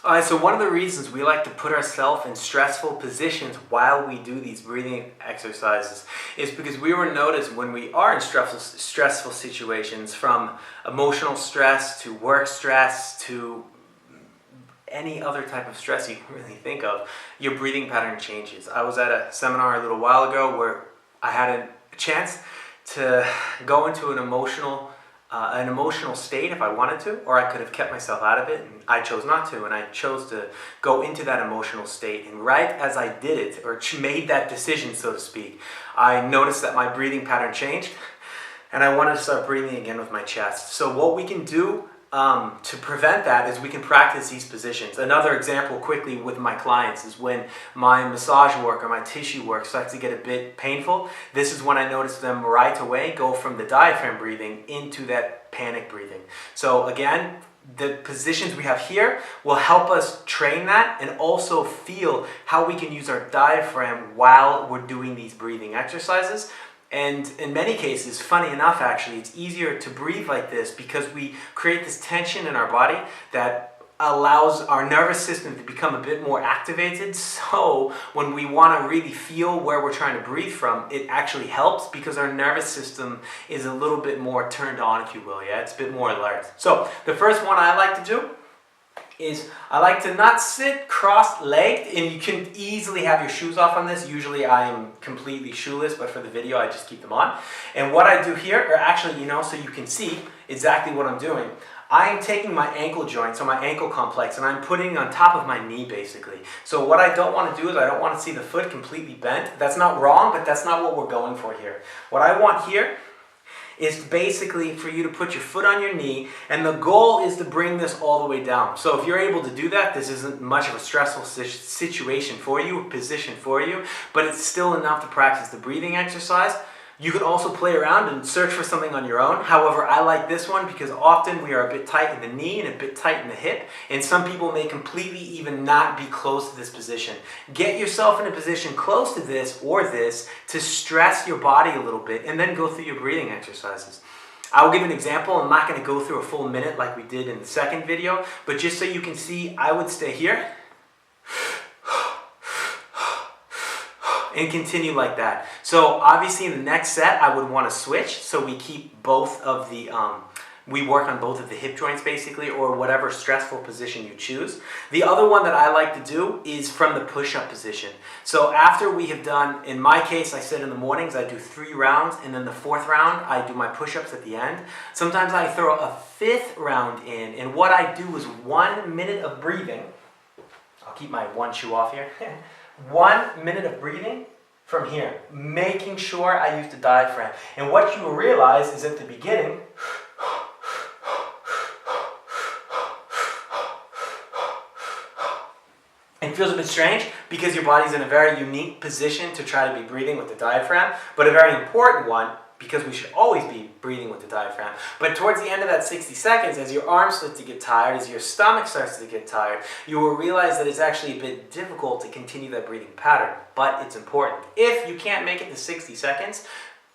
All right, so one of the reasons we like to put ourselves in stressful positions while we do these breathing exercises is because we were noticed when we are in stressful situations, from emotional stress to work stress to any other type of stress you can really think of, your breathing pattern changes. I was at a seminar a little while ago where I had a chance to go into an emotional state if I wanted to, or I could have kept myself out of it, and I chose not to, and I chose to go into that emotional state. And right as I did it, or made that decision, so to speak, I noticed that my breathing pattern changed, and I wanted to start breathing again with my chest. So what we can do to prevent that is we can practice these positions. Another example quickly with my clients is when my massage work or my tissue work starts to get a bit painful. This is when I notice them right away go from the diaphragm breathing into that panic breathing. So again, the positions we have here will help us train that and also feel how we can use our diaphragm while we're doing these breathing exercises. And in many cases, funny enough actually, it's easier to breathe like this because we create this tension in our body that allows our nervous system to become a bit more activated. So when we want to really feel where we're trying to breathe from, it actually helps because our nervous system is a little bit more turned on, if you will. Yeah, it's a bit more alert. So the first one I like to do is I like to not sit cross-legged, and you can easily have your shoes off on this. Usually I am completely shoeless, but for the video I just keep them on. And what I do here, or actually, so you can see exactly what I'm doing, I am taking my ankle joint, so my ankle complex, and I'm putting it on top of my knee basically. So what I don't want to do is I don't want to see the foot completely bent. That's not wrong, but that's not what we're going for here. What I want here is basically for you to put your foot on your knee, and the goal is to bring this all the way down. So if you're able to do that, this isn't much of a stressful situation for you, position for you, but it's still enough to practice the breathing exercise. You can also play around and search for something on your own. However, I like this one because often we are a bit tight in the knee and a bit tight in the hip, and some people may completely even not be close to this position. Get yourself in a position close to this or this to stress your body a little bit, and then go through your breathing exercises. I'll give an example. I'm not going to go through a full minute like we did in the second video, but just so you can see, I would stay here and continue like that. So obviously in the next set I would want to switch, so we keep both of the we work on both of the hip joints basically, or whatever stressful position you choose. The other one that I like to do is from the push-up position. So after we have done, in my case, I said in the mornings I do 3 rounds, and then the 4th round I do my push-ups at the end. Sometimes I throw a 5th round in, and what I do is 1 minute of breathing. I'll keep my one shoe off here. 1 minute of breathing from here, making sure I use the diaphragm. And what you will realize is at the beginning, it feels a bit strange because your body's in a very unique position to try to be breathing with the diaphragm, but a very important one because we should always be breathing with the diaphragm. But towards the end of that 60 seconds, as your arms start to get tired, as your stomach starts to get tired, you will realize that it's actually a bit difficult to continue that breathing pattern, but it's important. If you can't make it to 60 seconds,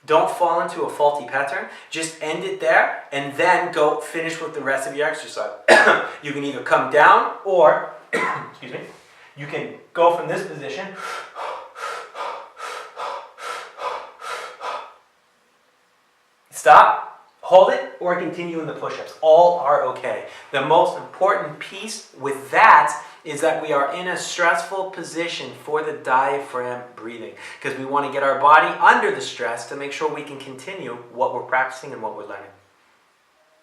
don't fall into a faulty pattern. Just end it there and then go finish with the rest of your exercise. You can either come down or, excuse me, you can go from this position stop, hold it, or continue in the push-ups. All are okay. The most important piece with that is that we are in a stressful position for the diaphragm breathing, because we want to get our body under the stress to make sure we can continue what we're practicing and what we're learning.